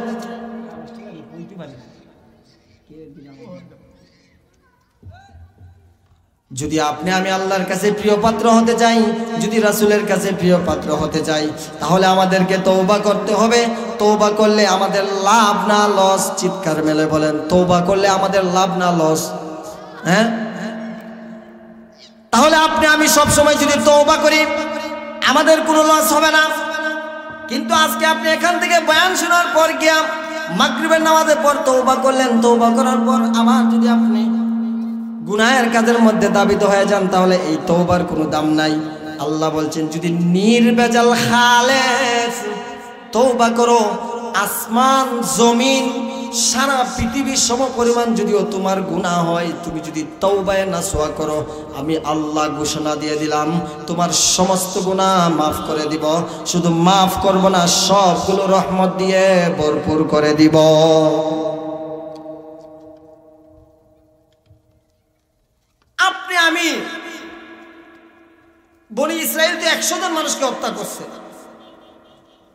যদি আপনি আমি আল্লাহর কাছে প্রিয় পাত্র হতে চাই, যদি রাসূলের কাছে প্রিয় পাত্র হতে চাই, তাহলে আমাদেরকে তওবা করতে হবে। তওবা করলে আমাদের লাভ না লস? চিৎকার মেলে বলেন, তওবা করলে আমাদের লাভ না লস? হ্যাঁ, তাহলে আপনি আমি সব সময় যদি তওবা করি আমাদের কোনো লস হবে না। কিন্তু আজকে আপনি এখান থেকে বয়ান শোনার পর গিয়া মাগরিবের নামাজের পর তওবা করলেন, তওবা করার পর আবার যদি আপনি গুনাহের কাজের মধ্যে দাবিত হয়ে যান, তাহলে এই তওবার কোনো দাম নাই। আল্লাহ বলছেন, যদি নির্বেজাল খালেস তওবা করো, আসমান জমিন সারা পৃথিবীর সমপরিমাণ যদিও তোমার গুনাহ হয়, তুমি যদি তওবায়ে নাসুহা করো, আমি আল্লাহ ঘোষণা দিয়ে দিলাম তোমার সমস্ত গুনাহ মাফ করে দিব। শুধু মাফ করব না, সবগুলো রহমত দিয়ে ভরপুর করে দিব। আপনি আমি বনি ইসরাইল তো 100 জন মানুষকে হত্যা করছে,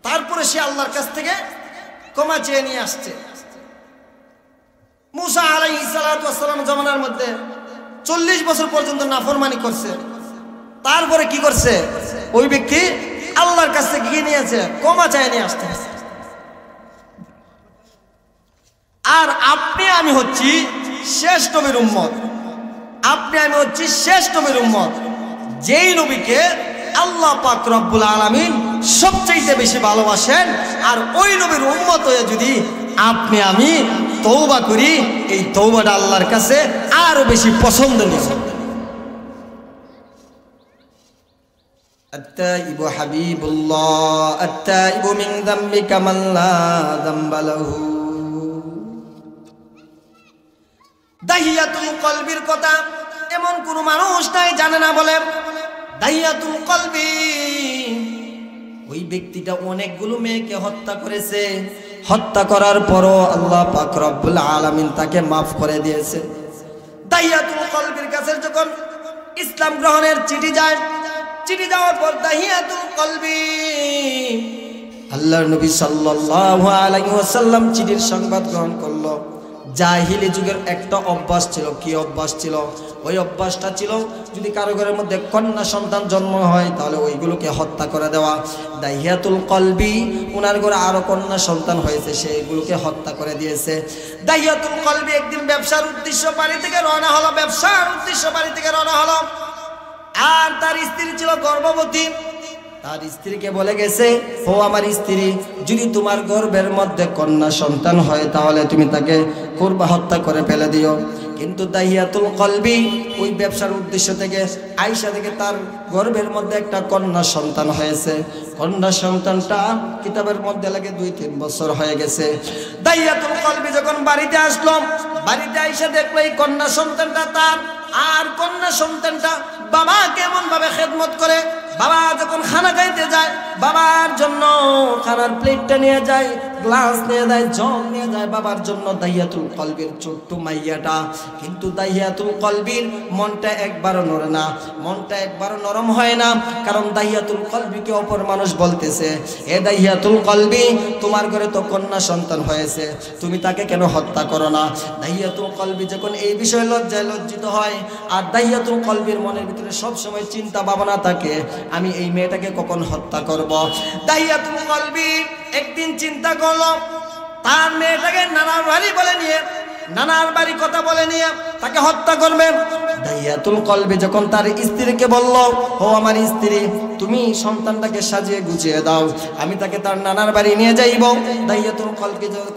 তারপরে সে আল্লাহর কাছ থেকে ক্ষমা চেয়ে নিয়ে আসছে। মুসা আলাইহিস সালাতু ওয়াস সালাম জামানার মধ্যে 40 বছর পর্যন্ত নাফরমানি করছে, তারপরে কি করছে? ওই ব্যক্তি আল্লাহর কাছ থেকে গিয়ে নিয়েছে, ক্ষমা চেয়ে নিয়ে আসছে। আর আপনি আমি হচ্ছি শেষ নবীর উম্মত, আপনি আমি হচ্ছি শেষ নবীর উম্মত, যেই নবীকে আল্লাহ পাক রব্বুল আলামিন সবচাইতে বেশি ভালোবাসেন। আর ওই নবীর উম্মত হয়ে যদি আপনি আমি তওবা করি, এই তওবাটা আল্লাহর কাছে আরো বেশি পছন্দনীয়। আত-তাইবু হাবিবুল্লাহ, আত-তাইবু মিন যামবি কামান লা যামবা লাহু। দাহিয়াতুল কলবির কথা এমন কোন মানুষ নাই জানে না বলে। দাহিয়াতুল কলবি ওই ব্যক্তিটা অনেকগুলো মেয়েকে হত্যা করেছে, হত্যা করার পরও আল্লাহ পাক রব্বুল আলামিন তাকে মাফ করে দিয়েছে। দাহিয়াতুল কলবির কাছে যখন ইসলাম গ্রহণের চিঠি যায়, চিঠি যাওয়ার পর দাহিয়াতুল কলবি আল্লাহর নবী সাল্লাল্লাহু আলাইহি ওয়াসাল্লাম চিঠির সংবাদ গ্রহণ করলো। জাহিলি যুগের একটা অভ্যাস ছিল। কি অভ্যাস ছিল? ওই অভ্যাসটা ছিল যদি কারো ঘরের মধ্যে কন্যা সন্তান জন্ম হয় তাহলে ওইগুলোকে হত্যা করে দেওয়া। দাহিয়াতুল কলবি ওনার ঘরে আরো কন্যা সন্তান হয়েছে, সেইগুলোকে হত্যা করে দিয়েছে। দাহিয়াতুল কলবি একদিন ব্যবসার উদ্দেশ্য বাড়ি থেকে রওনা হলো, ব্যবসার উদ্দেশ্য বাড়ি থেকে রওনা হলো। আর তার স্ত্রী ছিল গর্ভবতী। তার স্ত্রীকে বলে গেছে, ও আমার স্ত্রী, যদি তোমার গর্ভের মধ্যে কন্যা সন্তান হয় তাহলে তুমি তাকে হত্যা করে ফেলে দিও। কিন্তু দাহিয়াতুল কলবি ওই ব্যবসার উদ্দেশ্য থেকে আয়েশা থেকে তার গর্ভের মধ্যে একটা কন্যা সন্তান হয়েছে। কন্যা সন্তানটা কিতাবের মধ্যে লাগে 2-3 বছর হয়ে গেছে। দাহিয়াতুল কলবি যখন বাড়িতে আসলো, বাড়িতে আয়েশা দেখলো এই কন্যা সন্তানটা তার, আর কন্যা সন্তানটা বাবা কেমন ভাবে খেদমত করে, বাবা যখন খানা খাইতে যায়, বাবার জন্য খানার প্লেটটা নিয়ে যায়, গ্লাস নিয়ে যায়, জগ নিয়ে যায় বাবার জন্য, দাহিয়াতুল কলবির ছোট্ট মাইয়াটা। কিন্তু দাহিয়াতুল কলবির মনটা একবারও নড়ে না, মনটা একবারও নরম হয় না। কারণ দাহিয়াতুল কলবিকে অপর মানুষ বলতেছে, এ দাহিয়াতুল কলবি, তোমার ঘরে তো কন্যা সন্তান হয়েছে, তুমি তাকে কেন হত্যা করো না? দাহিয়াতুল কলবি যখন এই বিষয়ে লজ্জিত হয়, আর দাহিয়াতুল কলবির মনের ভিতরে সবসময় চিন্তা ভাবনা থাকে, আমি এই মেয়েটাকে কখন হত্যা করব। দাহিয়াতুল কলবি একদিন চিন্তা করলো, তার মেয়েটাকে নানার বাড়ি বলে নিয়ে, নানার বাড়ি কথা বলে নিয়ে তাকে হত্যা করবে। দাহিয়াতুল কলবি যখন তার স্ত্রীকে বলল, ও আমার স্ত্রী, তুমি সন্তানটাকে সাজিয়ে গুছিয়ে দাও, আমি তাকে তার নানার বাড়ি নিয়ে যাইব। দাহিয়াতুল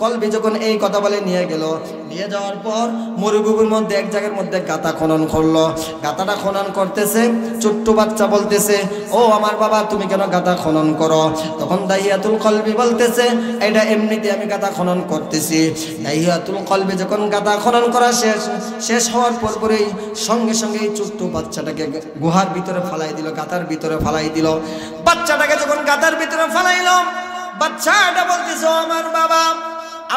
কলবি যখন এই কথা বলে নিয়ে গেল, নিয়ে যাওয়ার পর মরুভূমির মধ্যে এক জায়গার মধ্যে গাতা খনন করলো। গাতাটা খনন করতেছে, ছোট্ট বাচ্চা বলতেছে, ও আমার বাবা, তুমি কেন গাতা খনন করো? তখন দাহিয়াতুল কলবি বলতেছে, এটা এমনিতে আমি গাতা খনন করতেছি। দাহিয়াতুল কলবি যখন গাতা খনন করা শেষ হওয়ার পরপরই সঙ্গে সঙ্গে এই ছোট্ট বাচ্চাটাকে গুহার ভিতরে ফালাই দিল, গাতার ভিতরে ফালাই দিল। বাচ্চাটাকে যখন গাতার ভিতরে ফালাইল, বাচ্চাটা বলতেছে, ও আমার বাবা,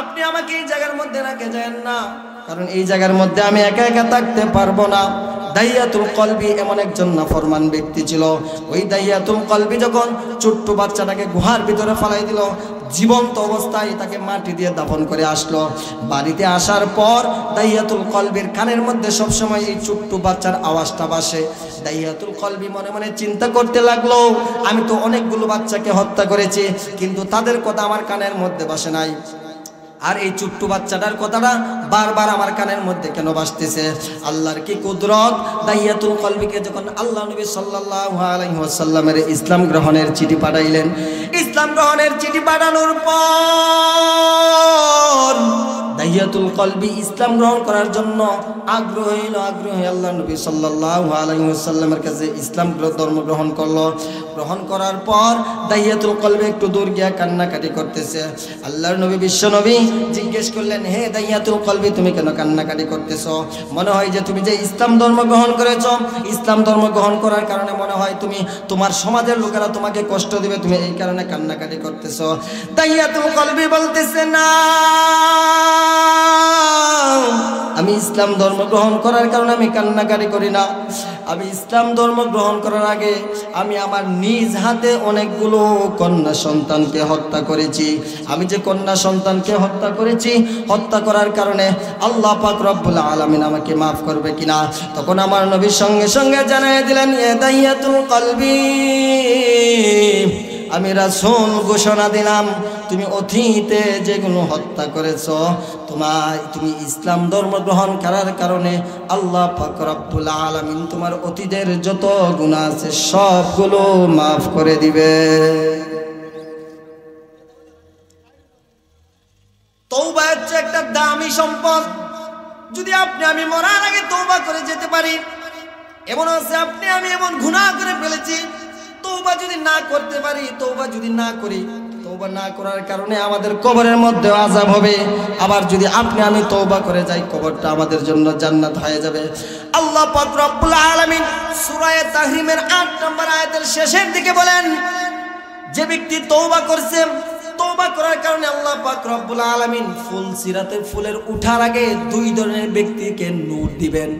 আপনি আমাকে এই জায়গার মধ্যে রেখে যান না, কারণ এই জায়গার মধ্যে আমি একা একা থাকতে পারবো না। দাহিয়াতুল কলবি এমন একজন নাফরমান ব্যক্তি ছিল। ওই দাহিয়াতুল কলবি যখন ছোট্ট বাচ্চাটাকে গুহার ভিতরে ফালাই দিল, জীবন্ত অবস্থায় তাকে মাটি দিয়ে দাফন করে আসলো। বাড়িতে আসার পর দাহিয়াতুল কলবির কানের মধ্যে সবসময় এই ছোট্ট বাচ্চার আওয়াজটা বাসে। দাহিয়াতুল কলবি মনে মনে চিন্তা করতে লাগলো, আমি তো অনেকগুলো বাচ্চাকে হত্যা করেছি, কিন্তু তাদের কথা আমার কানের মধ্যে বাসে নাই, আর এই ছোট্ট বাচ্চাটার কথাটা বারবার আমার কানের মধ্যে কেন বাজতেছে? আল্লাহর কি কুদরত! দাহিয়াতুল কলবিকে যখন আল্লাহ নবী সাল্লাল্লাহু আলাইহি ওয়াসাল্লামের ইসলাম গ্রহণের চিঠি পাঠাইলেন, ইসলাম গ্রহণের চিঠি পাঠানোর পর দাহিয়াতুল কলবি ইসলাম গ্রহণ করার জন্য আগ্রহী আল্লাহ নবী সাল্লাল্লাহু আলাইহি ওয়াসাল্লামের কাছে ইসলাম ধর্ম গ্রহণ করলো। গ্রহণ করার পর দাহিয়াতুল কলবি একটু দূর গিয়া কান্নাকাটি করতেছে। আল্লাহর নবী বিশ্ব নবী জিজ্ঞেস করলেন, হে দাহিয়াতুল কলবি, তুমি কেন কান্নাকাটি করতেছ? মনে হয় যে তুমি যে ইসলাম ধর্ম গ্রহণ করেছ, ইসলাম ধর্ম গ্রহণ করার কারণে মনে হয় তুমি, তোমার সমাজের লোকেরা তোমাকে কষ্ট দিবে, তুমি এই কারণে কান্নাকাটি করতেছ। দাহিয়াতুল কলবি বলতেছে, না, আমি ইসলাম ধর্ম গ্রহণ করার কারণে আমি কান্নাকাটি করি না। আমি ইসলাম ধর্ম গ্রহণ করার আগে আমি আমার নিজ হাতে অনেকগুলো কন্যা সন্তানকে হত্যা করেছি। আমি যে কন্যা সন্তানকে হত্যা করেছি, হত্যা করার কারণে আল্লাহ পাক রব্বুল আলামিন আমাকে মাফ করবে কিনা? তখন আমার নবীর সঙ্গে সঙ্গে জানিয়ে দিলেন, এ দাহিয়াতুল কলবি, আমি রাসূল ঘোষণা দিলাম, তুমি অতীতে যেগুলো হত্যা করেছ, তুমি ইসলাম ধর্ম গ্রহণ করার কারণে আল্লাহ পাক রব্বুল আলামিন তোমার অতীতের যত গুনাহ আছে সবগুলো মাফ করে দিবে। তওবা হচ্ছে একটা দামি সম্পদ। যদি আপনি আমি মরার আগে তওবা করে যেতে পারি, এমন আছে আপনি আমি এমন গুনাহ করে ফেলেছি, তওবা যদি না করতে পারি, তওবা যদি না করি, তওবা না করার কারণে আমাদের কবরের মধ্যে আযাব হবে। আবার যদি আপনি আমি তওবা করে যাই, কবরটা আমাদের জন্য জান্নাত হয়ে যাবে। আল্লাহ পাক রব্বুল আলামিন সূরা তাহরিমের 8 নম্বর আয়াতের শেষের দিকে বলেন, যে ব্যক্তি তওবা করছে, তওবা করার কারণে আল্লাহ পাক রব্বুল আলামিন ফুল সিরাতের ফুলের উঠার আগে দুই ধরনের ব্যক্তিকে নূর দিবেন।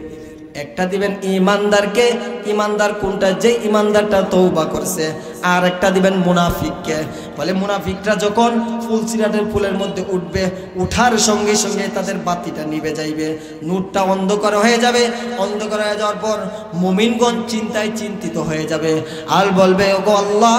একটা দিবেন ইমানদারকে, ইমানদার কোনটা? যে ইমানদারটা তওবা করছে। আর একটা দিবেন মুনাফিককে। বলে মুনাফিকরা যখন ফুলসিরাতের ফুলের মধ্যে উঠবে, উঠার সঙ্গে সঙ্গে তাদের বাতিটা নিভে যাইবে, নূরটা অন্ধকার হয়ে যাবে। অন্ধকার হয়ে যাওয়ার পর মুমিনগণ চিন্তায় চিন্তিত হয়ে যাবে, আর বলবে, ওগো আল্লাহ,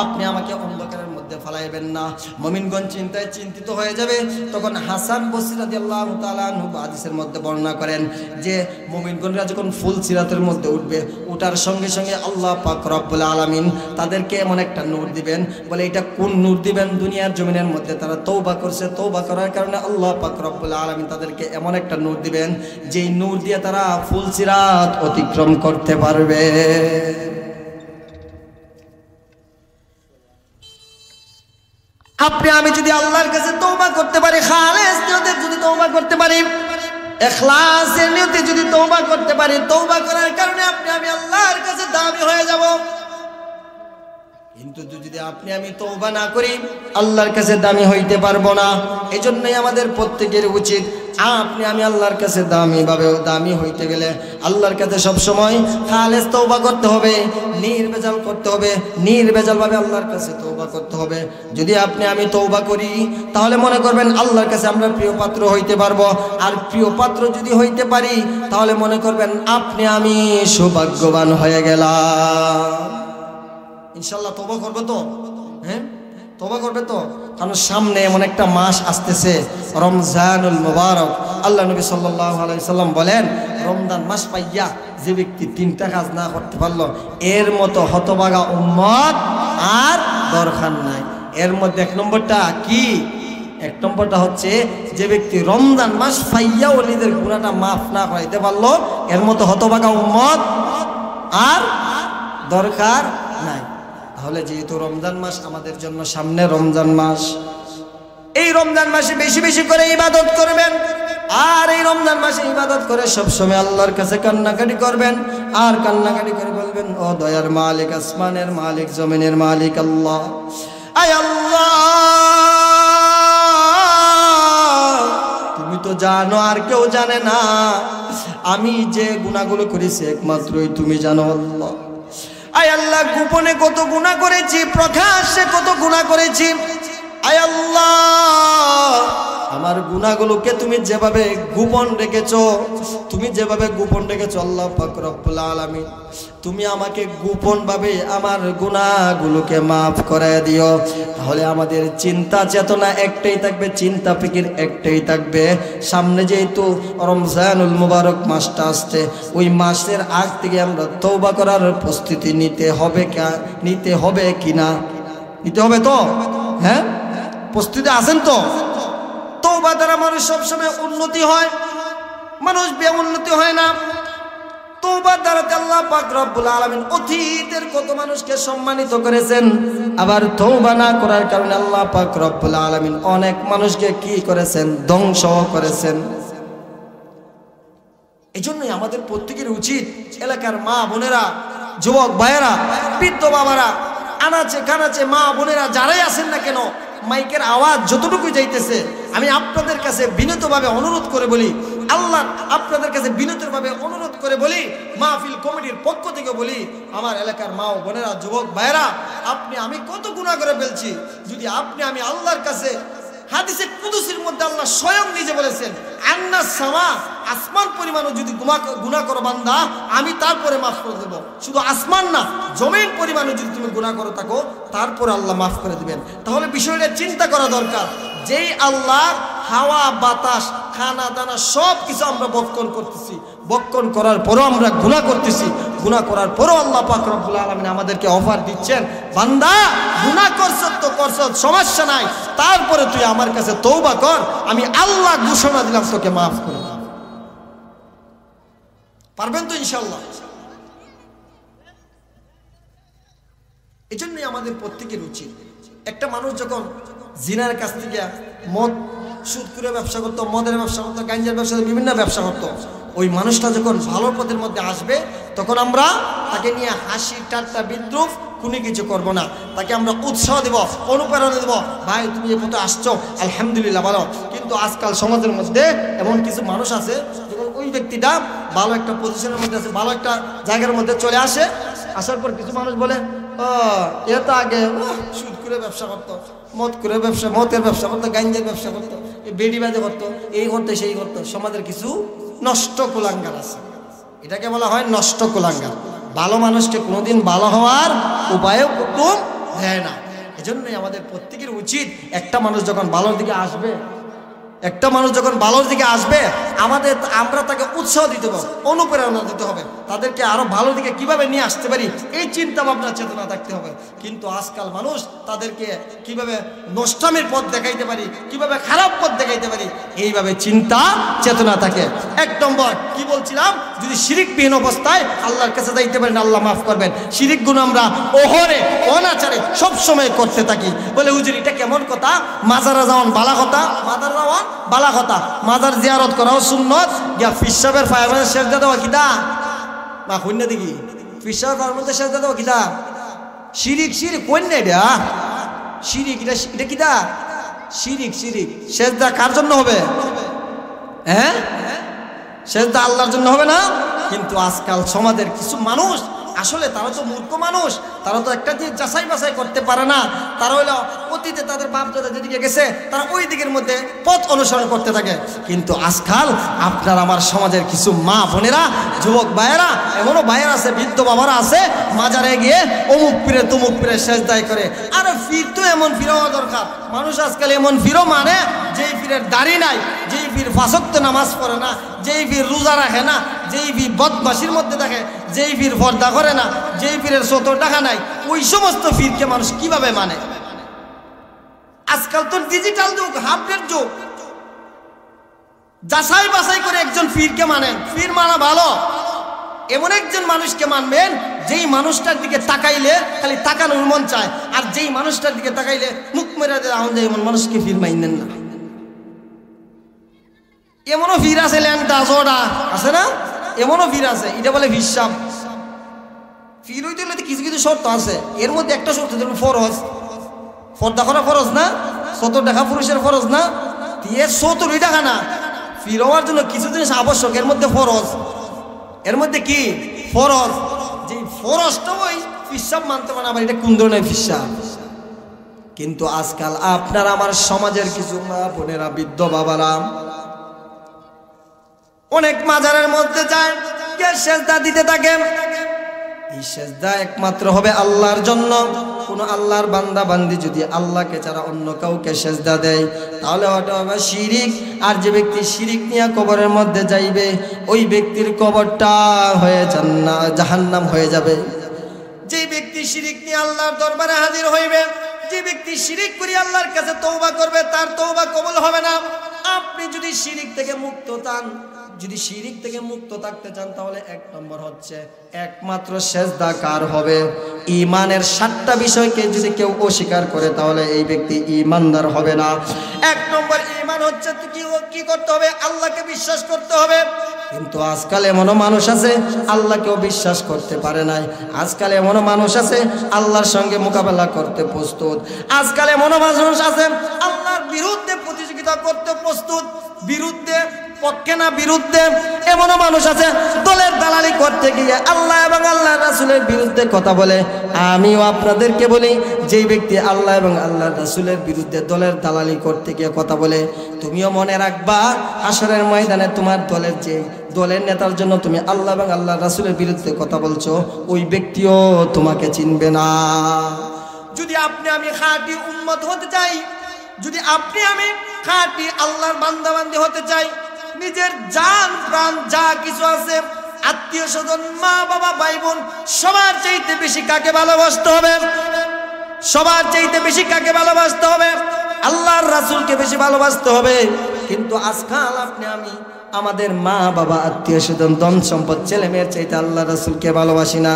আপনি আমাকে অন্ধকারের মধ্যে ফালাইবেন না। মুমিনগণ চিন্তায় চিন্তিত হয়ে যাবে। তখন হাসান বসরি রাদিয়াল্লাহু তাআলা আনহু হাদিসের মধ্যে বর্ণনা করেন যে মুমিনগণরা যখন ফুলসিরাতের মধ্যে উঠবে, ওঠার সঙ্গে সঙ্গে আল্লাহ পাক রব্বুল আলামিন তাদেরকে এমন একটা নূর দিবেন। বলে এটা কোন নূর দিবেন? দুনিয়ার জমিনের মধ্যে তারা তওবা করছে, তওবা করার কারণে আল্লাহ পাক রব্বুল আলামিন তাদেরকে এমন একটা নূর দিবেন, যেই নূর দিয়ে তারা ফুলসিরাত অতিক্রম করতে পারবে। আপনি আমি যদি আল্লাহর কাছে তওবা করতে পারি, খালেস নিয়তে যদি তওবা করতে পারি, ইখলাসের নিয়তে যদি তওবা করতে পারি, তওবা করার কারণে আপনি আমি আল্লাহর কাছে দামি হয়ে যাব। কিন্তু যদি আপনি আমি তওবা না করি আল্লাহর কাছে দামি হইতে পারবো না। এই জন্যই আমাদের প্রত্যেকের উচিত আপনি আমি আল্লাহর কাছে দামি হইতে গেলে আল্লাহর কাছে সবসময় খালেস তওবা করতে হবে, নির্ভেজাল করতে হবে, নির্ভেজালভাবে আল্লাহর কাছে তওবা করতে হবে। যদি আপনি আমি তওবা করি তাহলে মনে করবেন আল্লাহর কাছে আমরা প্রিয় পাত্র হইতে পারবো। আর প্রিয় পাত্র যদি হইতে পারি তাহলে মনে করবেন আপনি আমি সৌভাগ্যবান হয়ে গেলাম। ইনশাআল্লাহ তওবা করবে তো? হ্যাঁ, তওবা করবে তো? কারণ সামনে এমন একটা মাস আসতেছে রমজানুল মুবারক। আল্লাহ নবী সাল্লাল্লাহু আলাইহি সাল্লাম বলেন, রমজান মাস পাইয়া যে ব্যক্তি 3টা কাজ না করতে পারলো এর মতো হতভাগা উম্মত আর দরকার নাই। এর মধ্যে 1 নম্বরটা কি? 1 নম্বরটা হচ্ছে যে ব্যক্তি রমজান মাস পাইয়াও নিজের গুনাহটা মাফ না করাইতে পারলো এর মতো হতভাগা উম্মত আর দরকার নাই। তাহলে যেহেতু রমজান মাস আমাদের জন্য সামনে রমজান মাস, এই রমজান মাসে বেশি বেশি করে ইবাদত করবেন। আর এই রমজান মাসে ইবাদত করে সবসময় আল্লাহর কাছে কান্নাকাটি করবেন। আর কান্নাকাটি করে বলবেন, ও দয়ার মালিক, আসমানের মালিক, জমিনের মালিক আল্লাহ, আয় আল্লাহ তুমি তো জানো আর কেউ জানে না। আমি যে গুনাহগুলো করেছি একমাত্রই তুমি জানো আল্লাহ। আয় আল্লাহ গোপনে কত গুনাহ করেছি, প্রকাশ্যে কত গুনাহ করেছি। আয় আল্লাহ আমার গুনাহগুলোকে তুমি যেভাবে গোপন রেখেছো, তুমি যেভাবে গোপন রেখেছো আল্লাহ পাক রব্বুল আলামিন, তুমি আমাকে গোপনভাবে আমার গুনাহগুলোকে মাফ করে দিও। তাহলে আমাদের চিন্তা চেতনা একটাই থাকবে, চিন্তা ফিকির একটাই থাকবে। সামনে যেহেতু রমজানুল মুবারক মাসটা আসছে, ওই মাসের আগ থেকে আমরা তওবা করার প্রস্তুতি নিতে হবে কিনা? নিতে হবে তো? হ্যাঁ, প্রস্তুতি আছেন তো? তওবা দ্বারা মানুষ সবসময় উন্নতি হয়, মানুষ বেউন্নতি হয় না। তওবার দ্বারা আল্লাহ পাক রব্বুল আলামিন অতীতের কত মানুষকে সম্মানিত করেছেন। আবার তওবা না করার কারণে আল্লাহ পাক রব্বুল আলামিন অনেক মানুষকে কি করেছেন? ধ্বংস করেছেন। এই জন্যই আমাদের প্রত্যেকের উচিত এলাকার মা বোনেরা, যুবক ভাইয়েরা, বৃদ্ধ বাবারা, আনাচে কানাচে মা বোনেরা যারাই আছেন না কেন, মাইকের আওয়াজ যতটুকু যাইতেছে আমি আপনাদের কাছে বিনীতভাবে অনুরোধ করে বলি, আল্লাহ আপনাদের কাছে বিনীতভাবে অনুরোধ করে বলি, মাহফিল কমিটির পক্ষ থেকে বলি, আমার এলাকার মা ও বোনেরা, যুবক ভাইয়েরা, আপনি আমি কত গুনাহ করে ফেলছি। যদি আপনি আমি আল্লাহর কাছে, হাদিসে কুদসির মধ্যে আল্লাহ স্বয়ং নিজে বলেছেন, আন্না সামা, আসমান পরিমাণও যদি গুনাহ করো বান্দা আমি তারপরে মাফ করে দেব। শুধু আসমান না, জমিন পরিমাণও যদি তুমি গুনাহ করো থাকো তারপরে আল্লাহ মাফ করে দিবেন। তাহলে বিষয়টা চিন্তা করা দরকার, যেই আল্লাহ হাওয়া বাতাস খানা দানা সব কিছু আমরা বক্ষণ করতেছি, বক্ষণ করার পরও আমরা গুনাহ করতেছি, গুনাহ করার পরও আল্লাহ পাক রব্বুল আলামিন আমাদেরকে অফার দিচ্ছেন, বান্দা গুনাহ করছ তো করছ, সমস্যা নাই, তারপরে তুই আমার কাছে তওবা কর, আমি আল্লাহ ঘোষণা দিলাম তোকে মাফ করে দেব। পারবেন তো ইনশাআল্লাহ? এই জন্যই আমাদের প্রত্যেকের উচিত, একটা মানুষ যখন জিনার কাছ থেকে মদ, সুদ করে ব্যবসা করতো, মদের ব্যবসা করতো, গাঞ্জার ব্যবসা করতো, বিভিন্ন ব্যবসা করতো, ওই মানুষটা যখন ভালো পথের মধ্যে আসবে তখন আমরা তাকে নিয়ে হাসি ঠাট্টা বিদ্রুপ কোনো কিছু করব না, তাকে আমরা উৎসাহ দেব, অনুপ্রেরণা দেব, ভাই তুমি এই পথে আসছো আলহামদুলিল্লাহ ভালো। কিন্তু আজকাল সমাজের মধ্যে এমন কিছু মানুষ আছে, যখন ওই ব্যক্তিটা ভালো একটা পজিশনের মধ্যে আছে, ভালো একটা জায়গার মধ্যে চলে আসে, আসার পর কিছু মানুষ বলে, এ তো আগে সুদ করে ব্যবসা করতো, মদ করে ব্যবসা, মদের ব্যবসা করতো, গাঞ্জার ব্যবসা করতো, বেডি বাজে করতো, এই করতো সেই করতো। সমাজের কিছু নষ্ট কুলাঙ্গার আছে, এটাকে বলা হয় নষ্ট কুলাঙ্গার। ভালো মানুষকে কোনোদিন ভালো হওয়ার উপায়ও কুতুম দেয় না। এজন্যই আমাদের প্রত্যেকের উচিত, একটা মানুষ যখন ভালোর দিকে আসবে, একটা মানুষ যখন ভালোর দিকে আসবে আমরা তাকে উৎসাহ দিতে হবে, অনুপ্রেরণা দিতে হবে, তাদেরকে আরো ভালো দিকে কিভাবে নিয়ে আসতে পারি এই চিন্তা ভাবনা চেতনা থাকতে হবে। কিন্তু আজকাল মানুষ তাদেরকে কিভাবে নষ্টামের পথ দেখাইতে পারি, কিভাবে খারাপ পথ দেখাইতে পারি, এইভাবে চিন্তা চেতনা থাকে। 1 নম্বর কি বলছিলাম, যদি শিরিকবিহীন অবস্থায় আল্লাহর কাছে যাইতে পারেন আল্লাহ মাফ করবেন। শিরিক গুণ আমরা ওহরে অনাচারে সবসময় করতে থাকি। বলে হুজুর এটা কেমন কথা, মাজারে যাওয়ান বালা কথা, মাজার যাওয়ান বালা কথা, মাজার জিয়ারত করাও সুন্নত, গিয়া ফিসাবের ফায়ারের সেজদা দেওয়া কিতা না কইনা দেখি, ফিসাবের ফায়ারের মধ্যে সেজদা দেওয়া কিতা শিরিক শিরিক কোন না এটা শিরিক, এটা কিটা শিরিক। শিরিক সেজদা কার জন্য হবে? হ্যাঁ, সেজদা আল্লাহর জন্য হবে না। কিন্তু আজকাল সমাজের কিছু মানুষ আসলে তারা তো মূর্খ মানুষ, তারা তো একটা জিনিস যাচাই বাছাই করতে পারে না। তারা হইলো অতীতে তাদের বাপ দাদা যেদিকে গেছে তারা ওই দিকের মধ্যে পথ অনুসরণ করতে থাকে। কিন্তু আজকাল আপনার আমার সমাজের কিছু মা বোনেরা, যুবক ভাইয়েরা, এমনও ভাইয়েরা আছে, বৃদ্ধ বাবারা আছে, মাজারে গিয়ে অমুক পীরে তমুক পীরে সেজদাই করে। আরে পীর তো এমন পীর হওয়া দরকার। মানুষ আজকাল এমন পীরও মানে যেই পীরের দাড়ি নাই, যেই পীর পাঁচ ওয়াক্ত নামাজ পড়ে না, যেই পীর রোজা রাখে না, যেই পীর বদমাশির মধ্যে থাকে, যেই পীর পর্দা করে না, যেই পীরের 70 টাকা নাই, ওই সমস্ত পীরকে মানুষ কিভাবে মানে? আজকাল তো ডিজিটাল যুগ, আপডেট যুগ। যাচাই বাছাই করে একজন পীরকে মানেন। পীর মানা ভালো, এমন একজন মানুষকে মানবেন যেই মানুষটার দিকে তাকাইলে খালি তাকানোর মন চায়, আর যেই মানুষটার দিকে তাকাইলে মুখ মেরে দেওয়া যায়, এমন মানুষকে পীর মাইনেন না। এমনও পীর আছে ল্যাংটা জোড়া আছে না, এমনও পীর আছে, এটা বলে হিসাব। পীর হইতে হলে কিছু কিছু শর্ত আছে, এর মধ্যে একটা শর্ত যেমন ফরজ, পর্দা করা ফরজ না, 70 টাকা পুরুষের ফরজ না, দিয়ে 70 টাকা না। পীর হওয়ার জন্য কিছু জিনিস আবশ্যক, এর মধ্যে ফরজ। এর মধ্যে কি ফরজ? যে ফরজটা ওই হিসাব মানতে পারে, আবার এটা কোন ধরনের হিসাব। কিন্তু আজকাল আপনার আমার সমাজের কিছু মা বোনেরা, বৃদ্ধ বাবারা অনেক মাজারের মধ্যে যায়, কে সেজদা দিতে থাকে। এই সেজদা একমাত্র হবে আল্লাহর জন্য। কোন আল্লাহর বান্দা বান্দি যদি আল্লাহকে ছাড়া অন্য কাউকে সেজদা দেয় তাহলে ওটা হবে শিরিক। আর যে ব্যক্তি শিরিক নিয়ে কবরের মধ্যে যাইবে, ওই ব্যক্তির কবরটা হয়ে জাহান্নাম হয়ে যাবে। যে ব্যক্তি শিরিক নিয়ে আল্লাহর দরবারে হাজির হইবে, যে ব্যক্তি শিরিক করে আল্লাহর কাছে তওবা করবে, তার তওবা কবুল হবে না। আপনি যদি শিরিক থেকে মুক্ত চান, যদি শিরিক থেকে মুক্ত থাকতে চান, তাহলে 1 নম্বর হচ্ছে একমাত্র সেজদা কার হবে? ঈমানের 7টা বিষয়কে যদি কেউ অস্বীকার করে তাহলে এই ব্যক্তি ঈমানদার হবে না। 1 নম্বর ঈমান হচ্ছে কি করতে হবে? আল্লাহকে বিশ্বাস করতে হবে। কিন্তু আজকাল এমনও মানুষ আছে আল্লাহকেও বিশ্বাস করতে পারে নাই। আজকাল এমনও মানুষ আছে আল্লাহর সঙ্গে মোকাবেলা করতে প্রস্তুত। আজকাল এমনও মানুষ আছে আল্লাহর বিরুদ্ধে প্রতিযোগিতা করতে প্রস্তুত, বিরুদ্ধে পক্ষে না বিরুদ্ধে। এমনও মানুষ আছে দলের দালালি করতে গিয়ে আল্লাহ এবং আল্লাহ রাসূলের বিরুদ্ধে কথা বলে। আমিও আপনাদেরকে বলি, যেই ব্যক্তি আল্লাহ এবং আল্লাহ রাসূলের বিরুদ্ধে দলের দালালি করতে গিয়ে কথা বলে, তুমিও মনে রাখবা হাশরের ময়দানে তোমার দলের যে দলের নেতার জন্য তুমি আল্লাহ এবং আল্লাহ রাসূলের বিরুদ্ধে কথা বলছো, ওই ব্যক্তিও তোমাকে চিনবে না। যদি আপনি আমি খাঁটি উম্মত হতে চাই, যদি আপনি আমি খাঁটি আল্লাহর বান্দাবান্দি হতে চাই, নিজের জান প্রাণ যা কিছু আছে, আত্মীয় স্বজন, মা বাবা, ভাই বোন, সবার চাইতে বেশি কাকে ভালোবাসতে হবে? সবার চাইতে বেশি কাকে ভালোবাসতে হবে? আল্লাহর রাসূলকে বেশি ভালোবাসতে হবে। কিন্তু আজকাল আপনি আমি আমাদের মা বাবা, আত্মীয় স্বজন, ধন সম্পদ, ছেলে মেয়ের চাইতে আল্লাহ রাসূলকে ভালোবাসি না।